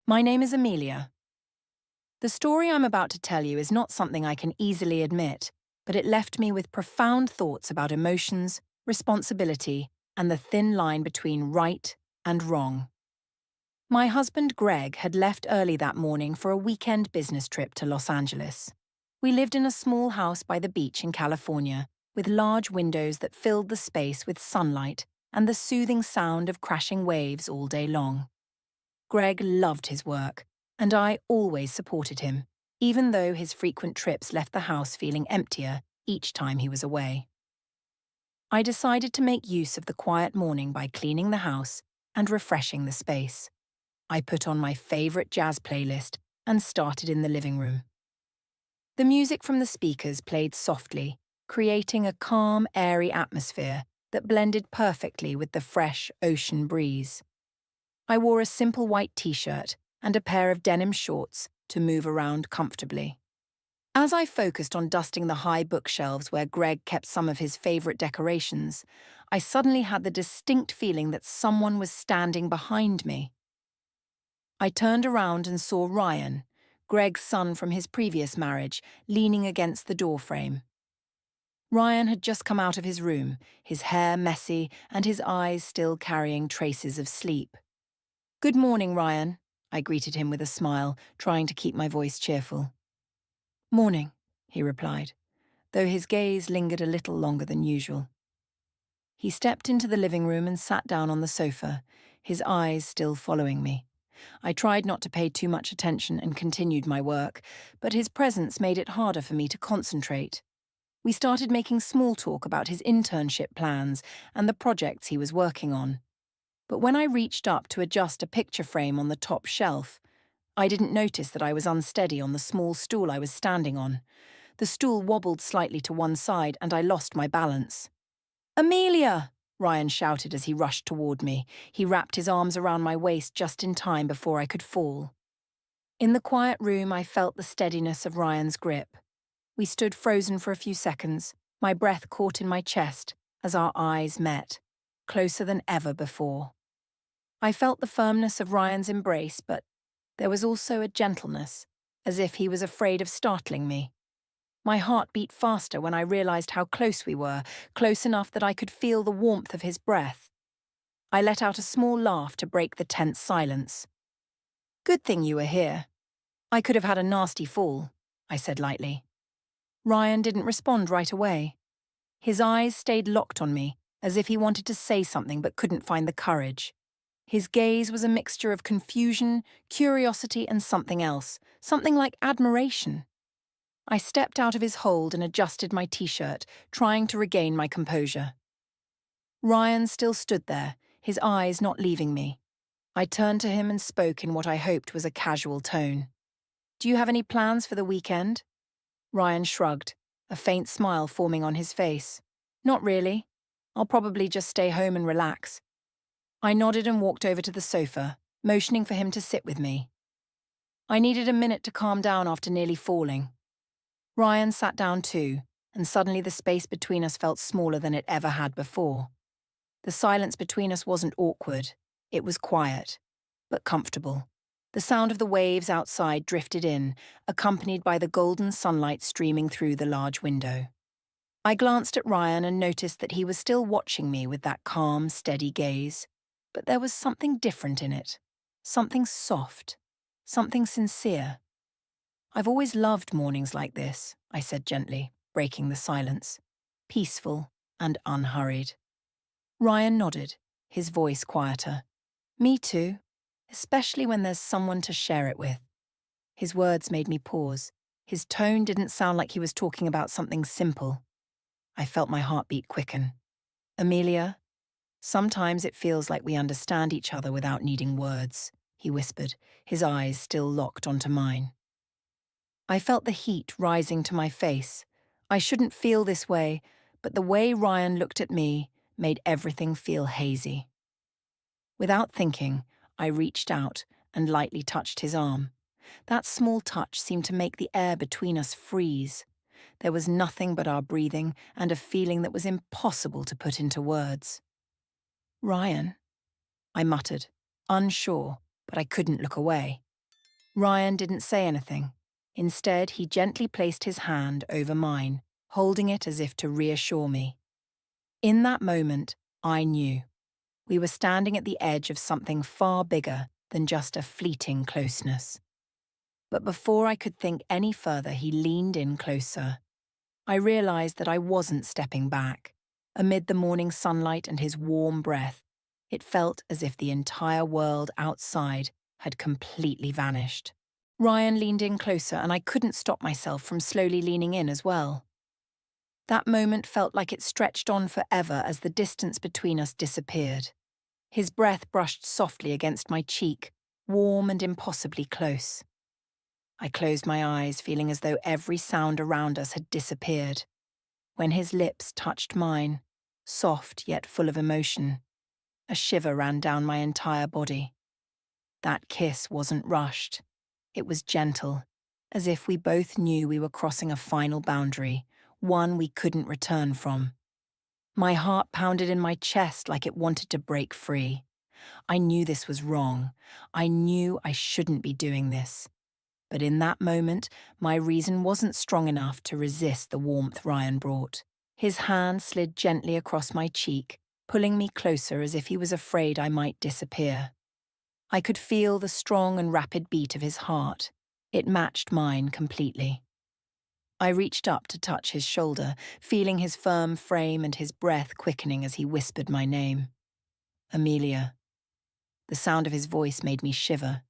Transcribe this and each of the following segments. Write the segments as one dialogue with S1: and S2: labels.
S1: My name is Amelia. The story I'm about to tell you is not something I can easily admit, but it left me with profound thoughts about emotions, responsibility, and the thin line between right and wrong. My husband Greg had left early that morning for a weekend business trip to Los Angeles. We lived in a small house by the beach in California, with large windows that filled the space with sunlight and the soothing sound of crashing waves all day long. Greg loved his work, and I always supported him, even though his frequent trips left the house feeling emptier each time he was away. I decided to make use of the quiet morning by cleaning the house and refreshing the space. I put on my favorite jazz playlist and started in the living room. The music from the speakers played softly, creating a calm, airy atmosphere that blended perfectly with the fresh ocean breeze. I wore a simple white t-shirt and a pair of denim shorts to move around comfortably. As I focused on dusting the high bookshelves where Greg kept some of his favorite decorations, I suddenly had the distinct feeling that someone was standing behind me. I turned around and saw Ryan, Greg's son from his previous marriage, leaning against the doorframe. Ryan had just come out of his room, his hair messy and his eyes still carrying traces of sleep. "Good morning, Ryan," I greeted him with a smile, trying to keep my voice cheerful. "Morning," he replied, though his gaze lingered a little longer than usual. He stepped into the living room and sat down on the sofa, his eyes still following me. I tried not to pay too much attention and continued my work, but his presence made it harder for me to concentrate. We started making small talk about his internship plans and the projects he was working on. But when I reached up to adjust a picture frame on the top shelf, I didn't notice that I was unsteady on the small stool I was standing on. The stool wobbled slightly to one side and I lost my balance. "Amelia!" Ryan shouted as he rushed toward me. He wrapped his arms around my waist just in time before I could fall. In the quiet room, I felt the steadiness of Ryan's grip. We stood frozen for a few seconds, my breath caught in my chest as our eyes met, closer than ever before. I felt the firmness of Ryan's embrace, but there was also a gentleness, as if he was afraid of startling me. My heart beat faster when I realized how close we were, close enough that I could feel the warmth of his breath. I let out a small laugh to break the tense silence. "Good thing you were here. I could have had a nasty fall," I said lightly. Ryan didn't respond right away. His eyes stayed locked on me, as if he wanted to say something but couldn't find the courage. His gaze was a mixture of confusion, curiosity, and something else, something like admiration. I stepped out of his hold and adjusted my t-shirt, trying to regain my composure. Ryan still stood there, his eyes not leaving me. I turned to him and spoke in what I hoped was a casual tone. "Do you have any plans for the weekend?" Ryan shrugged, a faint smile forming on his face. "Not really. I'll probably just stay home and relax." I nodded and walked over to the sofa, motioning for him to sit with me. I needed a minute to calm down after nearly falling. Ryan sat down too, and suddenly the space between us felt smaller than it ever had before. The silence between us wasn't awkward. It was quiet, but comfortable. The sound of the waves outside drifted in, accompanied by the golden sunlight streaming through the large window. I glanced at Ryan and noticed that he was still watching me with that calm, steady gaze. But there was something different in it. Something soft. Something sincere. "I've always loved mornings like this," I said gently, breaking the silence. Peaceful and unhurried. Ryan nodded, his voice quieter. "Me too, especially when there's someone to share it with." His words made me pause. His tone didn't sound like he was talking about something simple. I felt my heartbeat quicken. "Amelia, sometimes it feels like we understand each other without needing words," he whispered, his eyes still locked onto mine. I felt the heat rising to my face. I shouldn't feel this way, but the way Ryan looked at me made everything feel hazy. Without thinking, I reached out and lightly touched his arm. That small touch seemed to make the air between us freeze. There was nothing but our breathing and a feeling that was impossible to put into words. "Ryan," I muttered, unsure, but I couldn't look away. Ryan didn't say anything. Instead, he gently placed his hand over mine, holding it as if to reassure me. In that moment, I knew. We were standing at the edge of something far bigger than just a fleeting closeness. But before I could think any further, he leaned in closer. I realized that I wasn't stepping back. Amid the morning sunlight and his warm breath, it felt as if the entire world outside had completely vanished. Ryan leaned in closer, and I couldn't stop myself from slowly leaning in as well. That moment felt like it stretched on forever as the distance between us disappeared. His breath brushed softly against my cheek, warm and impossibly close. I closed my eyes, feeling as though every sound around us had disappeared. When his lips touched mine, soft yet full of emotion, a shiver ran down my entire body. That kiss wasn't rushed. It was gentle, as if we both knew we were crossing a final boundary, one we couldn't return from. My heart pounded in my chest like it wanted to break free. I knew this was wrong. I knew I shouldn't be doing this. But in that moment, my reason wasn't strong enough to resist the warmth Ryan brought. His hand slid gently across my cheek, pulling me closer as if he was afraid I might disappear. I could feel the strong and rapid beat of his heart. It matched mine completely. I reached up to touch his shoulder, feeling his firm frame and his breath quickening as he whispered my name. Amelia. The sound of his voice made me shiver.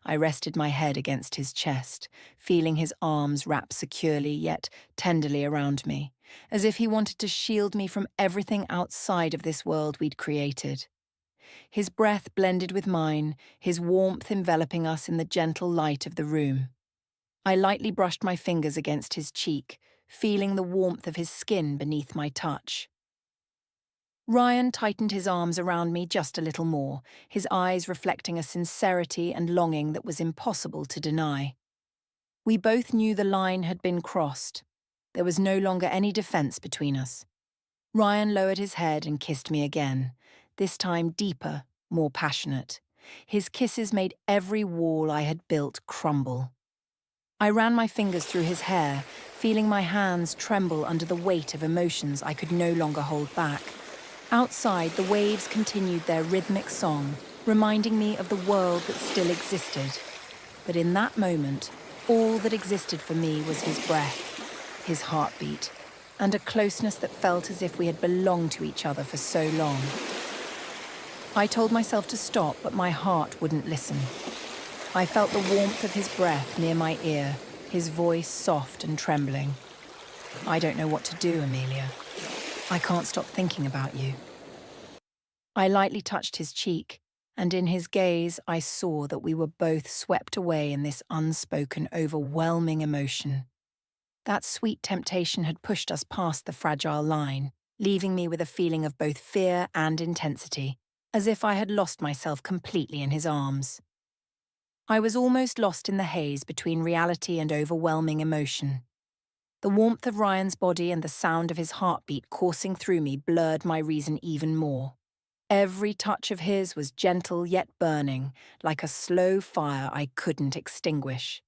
S1: I rested my head against his chest, feeling his arms wrap securely yet tenderly around me, as if he wanted to shield me from everything outside of this world we'd created. His breath blended with mine, his warmth enveloping us in the gentle light of the room. I lightly brushed my fingers against his cheek, feeling the warmth of his skin beneath my touch. Ryan tightened his arms around me just a little more, his eyes reflecting a sincerity and longing that was impossible to deny. We both knew the line had been crossed. There was no longer any defense between us. Ryan lowered his head and kissed me again, this time deeper, more passionate. His kisses made every wall I had built crumble. I ran my fingers through his hair, feeling my hands tremble under the weight of emotions I could no longer hold back. Outside, the waves continued their rhythmic song, reminding me of the world that still existed. But in that moment, all that existed for me was his breath, his heartbeat, and a closeness that felt as if we had belonged to each other for so long. I told myself to stop, but my heart wouldn't listen. I felt the warmth of his breath near my ear, his voice soft and trembling. I don't know what to do, Amelia. I can't stop thinking about you. I lightly touched his cheek, and in his gaze I saw that we were both swept away in this unspoken, overwhelming emotion. That sweet temptation had pushed us past the fragile line, leaving me with a feeling of both fear and intensity, as if I had lost myself completely in his arms. I was almost lost in the haze between reality and overwhelming emotion. The warmth of Ryan's body and the sound of his heartbeat coursing through me blurred my reason even more. Every touch of his was gentle yet burning, like a slow fire I couldn't extinguish.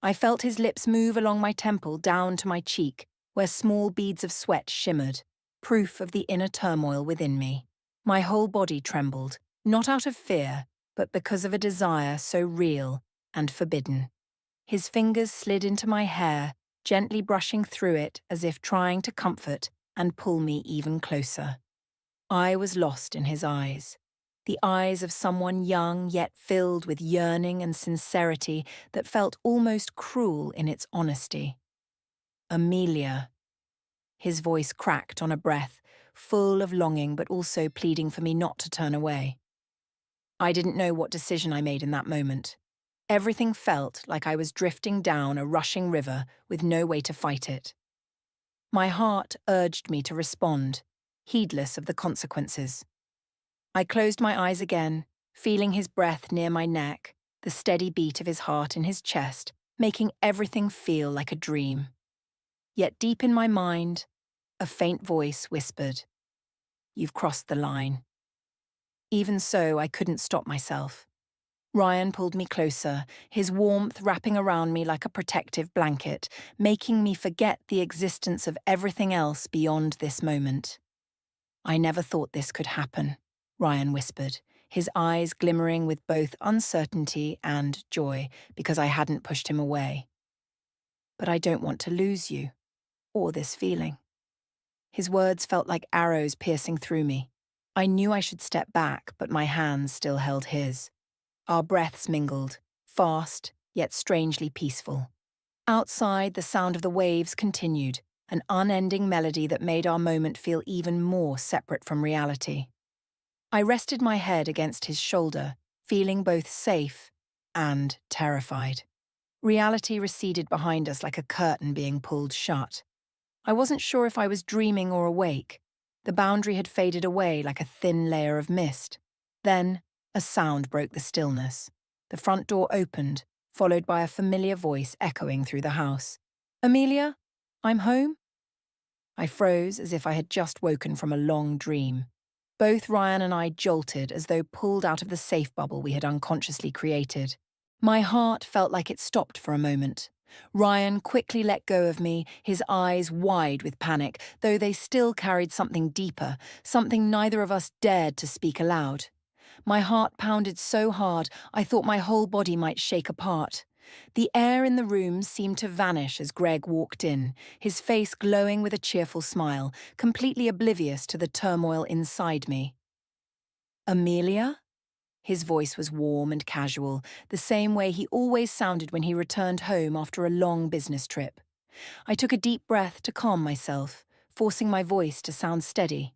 S1: I felt his lips move along my temple down to my cheek, where small beads of sweat shimmered, proof of the inner turmoil within me. My whole body trembled, not out of fear, but because of a desire so real and forbidden. His fingers slid into my hair, gently brushing through it as if trying to comfort and pull me even closer. I was lost in his eyes, the eyes of someone young yet filled with yearning and sincerity that felt almost cruel in its honesty. Amelia. His voice cracked on a breath, full of longing but also pleading for me not to turn away. I didn't know what decision I made in that moment. Everything felt like I was drifting down a rushing river with no way to fight it. My heart urged me to respond, heedless of the consequences. I closed my eyes again, feeling his breath near my neck, the steady beat of his heart in his chest, making everything feel like a dream. Yet deep in my mind, a faint voice whispered, "You've crossed the line." Even so, I couldn't stop myself. Ryan pulled me closer, his warmth wrapping around me like a protective blanket, making me forget the existence of everything else beyond this moment. "I never thought this could happen," Ryan whispered, his eyes glimmering with both uncertainty and joy because I hadn't pushed him away. "But I don't want to lose you, or this feeling." His words felt like arrows piercing through me. I knew I should step back, but my hands still held his. Our breaths mingled, fast, yet strangely peaceful. Outside, the sound of the waves continued, an unending melody that made our moment feel even more separate from reality. I rested my head against his shoulder, feeling both safe and terrified. Reality receded behind us like a curtain being pulled shut. I wasn't sure if I was dreaming or awake. The boundary had faded away like a thin layer of mist. Then, a sound broke the stillness. The front door opened, followed by a familiar voice echoing through the house. "Amelia, I'm home?" I froze as if I had just woken from a long dream. Both Ryan and I jolted as though pulled out of the safe bubble we had unconsciously created. My heart felt like it stopped for a moment. Ryan quickly let go of me, his eyes wide with panic, though they still carried something deeper, something neither of us dared to speak aloud. My heart pounded so hard I thought my whole body might shake apart. The air in the room seemed to vanish as Greg walked in, his face glowing with a cheerful smile, completely oblivious to the turmoil inside me. "Amelia?" His voice was warm and casual, the same way he always sounded when he returned home after a long business trip. I took a deep breath to calm myself, forcing my voice to sound steady.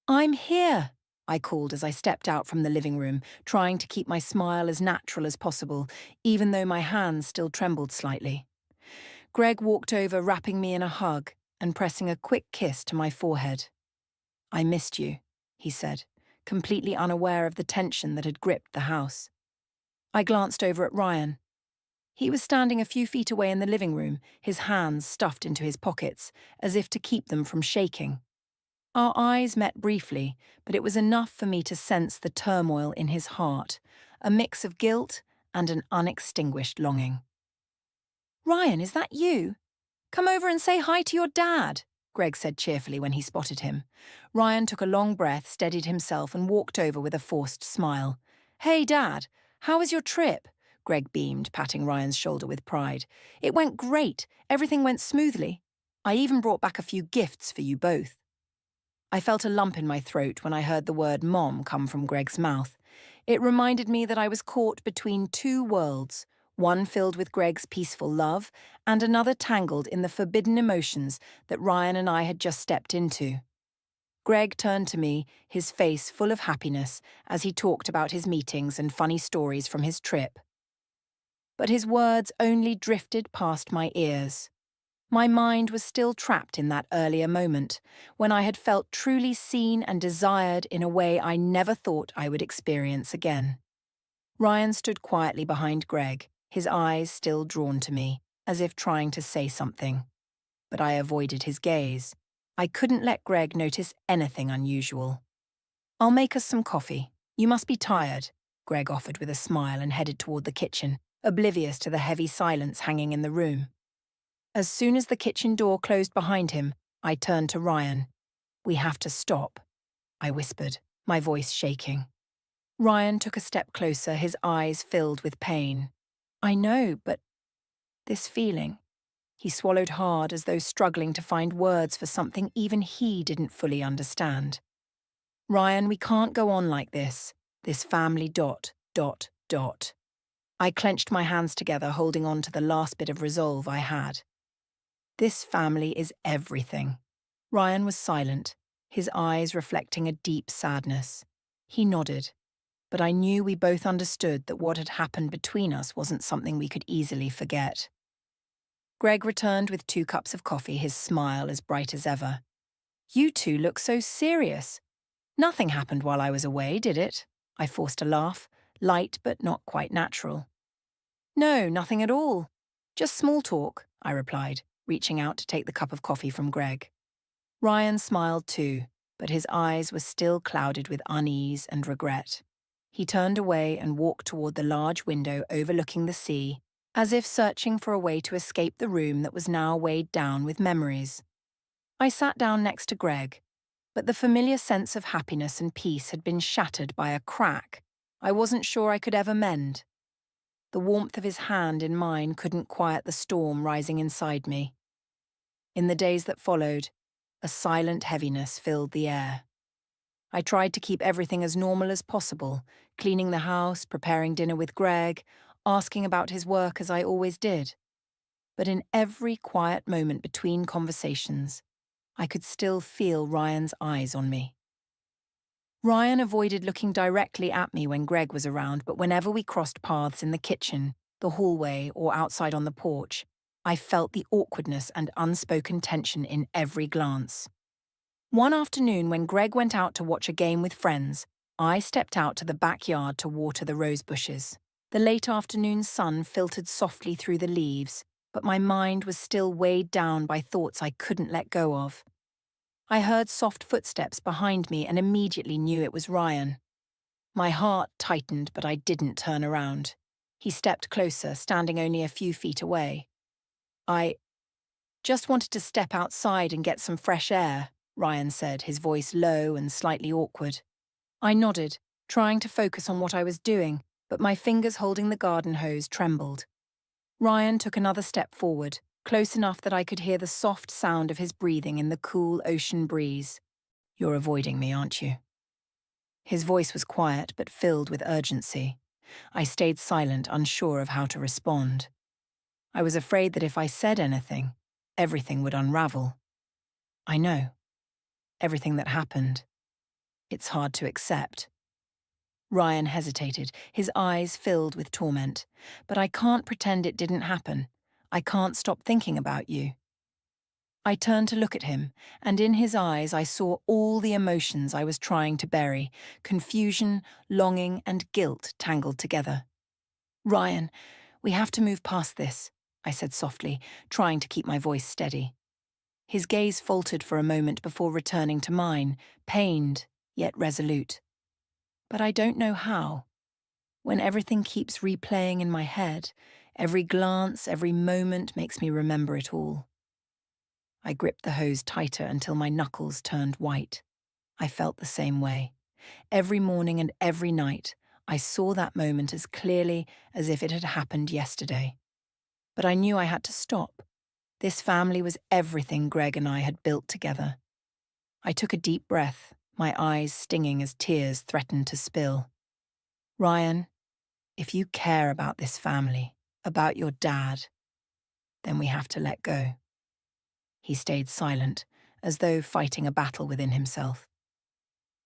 S1: "I'm here," I called as I stepped out from the living room, trying to keep my smile as natural as possible, even though my hands still trembled slightly. Greg walked over, wrapping me in a hug and pressing a quick kiss to my forehead. "I missed you," he said, completely unaware of the tension that had gripped the house. I glanced over at Ryan. He was standing a few feet away in the living room, his hands stuffed into his pockets, as if to keep them from shaking. Our eyes met briefly, but it was enough for me to sense the turmoil in his heart, a mix of guilt and an unextinguished longing. "Ryan, is that you? Come over and say hi to your dad," Greg said cheerfully when he spotted him. Ryan took a long breath, steadied himself, and walked over with a forced smile. "Hey, Dad, how was your trip?" Greg beamed, patting Ryan's shoulder with pride. "It went great. Everything went smoothly. I even brought back a few gifts for you both." I felt a lump in my throat when I heard the word "mom" come from Greg's mouth. It reminded me that I was caught between two worlds, one filled with Greg's peaceful love and another tangled in the forbidden emotions that Ryan and I had just stepped into. Greg turned to me, his face full of happiness, as he talked about his meetings and funny stories from his trip. But his words only drifted past my ears. My mind was still trapped in that earlier moment, when I had felt truly seen and desired in a way I never thought I would experience again. Ryan stood quietly behind Greg, his eyes still drawn to me, as if trying to say something. But I avoided his gaze. I couldn't let Greg notice anything unusual. "I'll make us some coffee. You must be tired," Greg offered with a smile and headed toward the kitchen, oblivious to the heavy silence hanging in the room. As soon as the kitchen door closed behind him, I turned to Ryan. "We have to stop," I whispered, my voice shaking. Ryan took a step closer, his eyes filled with pain. "I know, but this feeling..." He swallowed hard as though struggling to find words for something even he didn't fully understand. "Ryan, we can't go on like this. This family ... I clenched my hands together, holding on to the last bit of resolve I had. "This family is everything." Ryan was silent, his eyes reflecting a deep sadness. He nodded, but I knew we both understood that what had happened between us wasn't something we could easily forget. Greg returned with 2 cups of coffee, his smile as bright as ever. "You two look so serious. Nothing happened while I was away, did it?" I forced a laugh, light but not quite natural. "No, nothing at all. Just small talk," I replied, reaching out to take the cup of coffee from Greg. Ryan smiled too, but his eyes were still clouded with unease and regret. He turned away and walked toward the large window overlooking the sea, as if searching for a way to escape the room that was now weighed down with memories. I sat down next to Greg, but the familiar sense of happiness and peace had been shattered by a crack I wasn't sure I could ever mend. The warmth of his hand in mine couldn't quiet the storm rising inside me. In the days that followed, a silent heaviness filled the air. I tried to keep everything as normal as possible, cleaning the house, preparing dinner with Greg, asking about his work as I always did. But in every quiet moment between conversations, I could still feel Ryan's eyes on me. Ryan avoided looking directly at me when Greg was around, but whenever we crossed paths in the kitchen, the hallway, or outside on the porch, I felt the awkwardness and unspoken tension in every glance. One afternoon, when Greg went out to watch a game with friends, I stepped out to the backyard to water the rose bushes. The late afternoon sun filtered softly through the leaves, but my mind was still weighed down by thoughts I couldn't let go of. I heard soft footsteps behind me and immediately knew it was Ryan. My heart tightened, but I didn't turn around. He stepped closer, standing only a few feet away. I just wanted to step outside and get some fresh air, Ryan said, his voice low and slightly awkward. I nodded, trying to focus on what I was doing, but my fingers holding the garden hose trembled. Ryan took another step forward, close enough that I could hear the soft sound of his breathing in the cool ocean breeze. "You're avoiding me, aren't you?" His voice was quiet but filled with urgency. I stayed silent, unsure of how to respond. I was afraid that if I said anything, everything would unravel. I know. Everything that happened. It's hard to accept. Ryan hesitated, his eyes filled with torment. But I can't pretend it didn't happen. I can't stop thinking about you. I turned to look at him, and in his eyes I saw all the emotions I was trying to bury, confusion, longing, and guilt tangled together. "Ryan, we have to move past this," I said softly, trying to keep my voice steady. His gaze faltered for a moment before returning to mine, pained, yet resolute. But I don't know how. When everything keeps replaying in my head, every glance, every moment makes me remember it all. I gripped the hose tighter until my knuckles turned white. I felt the same way. Every morning and every night, I saw that moment as clearly as if it had happened yesterday. But I knew I had to stop. This family was everything Greg and I had built together. I took a deep breath, my eyes stinging as tears threatened to spill. "Ryan, if you care about this family, about your dad, then we have to let go." He stayed silent, as though fighting a battle within himself.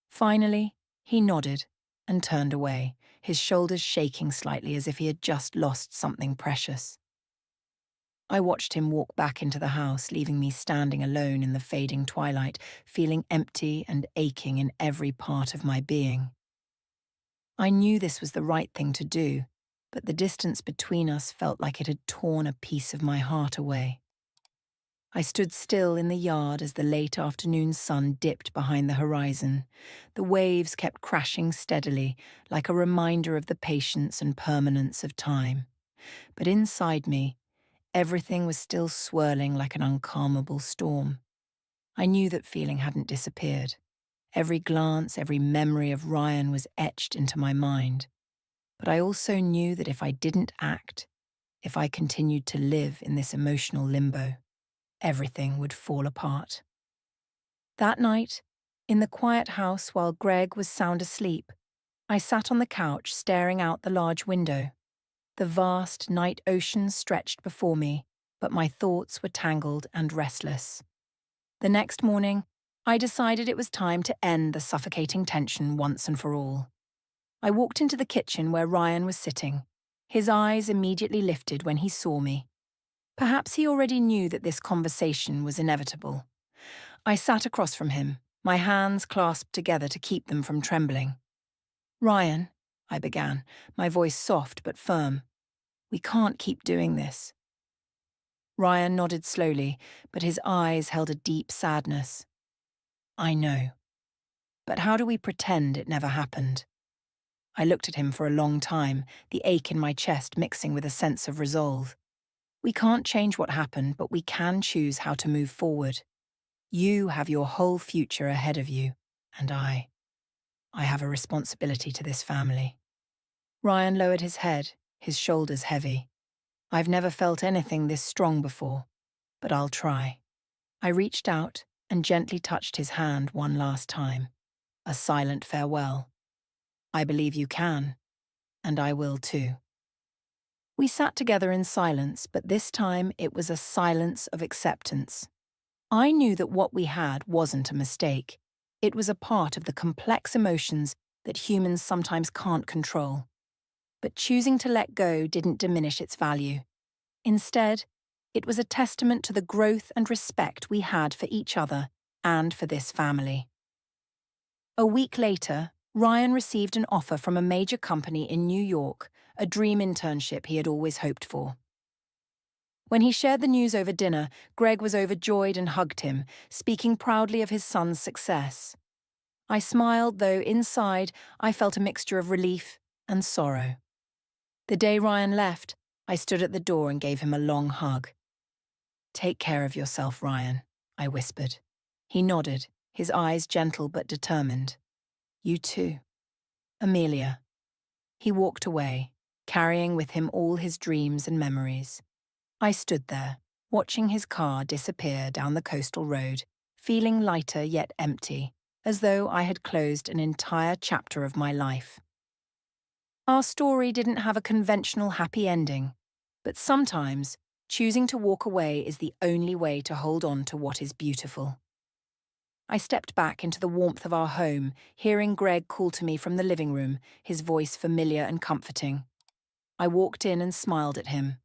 S1: Finally, he nodded and turned away, his shoulders shaking slightly as if he had just lost something precious. I watched him walk back into the house, leaving me standing alone in the fading twilight, feeling empty and aching in every part of my being. I knew this was the right thing to do, but the distance between us felt like it had torn a piece of my heart away. I stood still in the yard as the late afternoon sun dipped behind the horizon. The waves kept crashing steadily, like a reminder of the patience and permanence of time. But inside me, everything was still swirling like an uncalmable storm. I knew that feeling hadn't disappeared. Every glance, every memory of Ryan was etched into my mind. But I also knew that if I didn't act, if I continued to live in this emotional limbo, everything would fall apart. That night, in the quiet house while Greg was sound asleep, I sat on the couch staring out the large window. The vast night ocean stretched before me, but my thoughts were tangled and restless. The next morning, I decided it was time to end the suffocating tension once and for all. I walked into the kitchen where Ryan was sitting. His eyes immediately lifted when he saw me. Perhaps he already knew that this conversation was inevitable. I sat across from him, my hands clasped together to keep them from trembling. "Ryan," I began, my voice soft but firm, "we can't keep doing this." Ryan nodded slowly, but his eyes held a deep sadness. "I know. But how do we pretend it never happened?" I looked at him for a long time, the ache in my chest mixing with a sense of resolve. We can't change what happened, but we can choose how to move forward. You have your whole future ahead of you, and I have a responsibility to this family. Ryan lowered his head, his shoulders heavy. I've never felt anything this strong before, but I'll try. I reached out and gently touched his hand one last time, a silent farewell. I believe you can, and I will too. We sat together in silence, but this time it was a silence of acceptance. I knew that what we had wasn't a mistake. It was a part of the complex emotions that humans sometimes can't control. But choosing to let go didn't diminish its value. Instead, it was a testament to the growth and respect we had for each other and for this family. A week later, Ryan received an offer from a major company in New York, a dream internship he had always hoped for. When he shared the news over dinner, Greg was overjoyed and hugged him, speaking proudly of his son's success. I smiled, though inside I felt a mixture of relief and sorrow. The day Ryan left, I stood at the door and gave him a long hug. "Take care of yourself, Ryan," I whispered. He nodded, his eyes gentle but determined. "You too. Amelia." He walked away, carrying with him all his dreams and memories. I stood there, watching his car disappear down the coastal road, feeling lighter yet empty, as though I had closed an entire chapter of my life. Our story didn't have a conventional happy ending, but sometimes choosing to walk away is the only way to hold on to what is beautiful. I stepped back into the warmth of our home, hearing Greg call to me from the living room, his voice familiar and comforting. I walked in and smiled at him.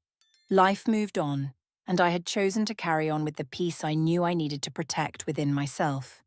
S1: Life moved on, and I had chosen to carry on with the peace I knew I needed to protect within myself.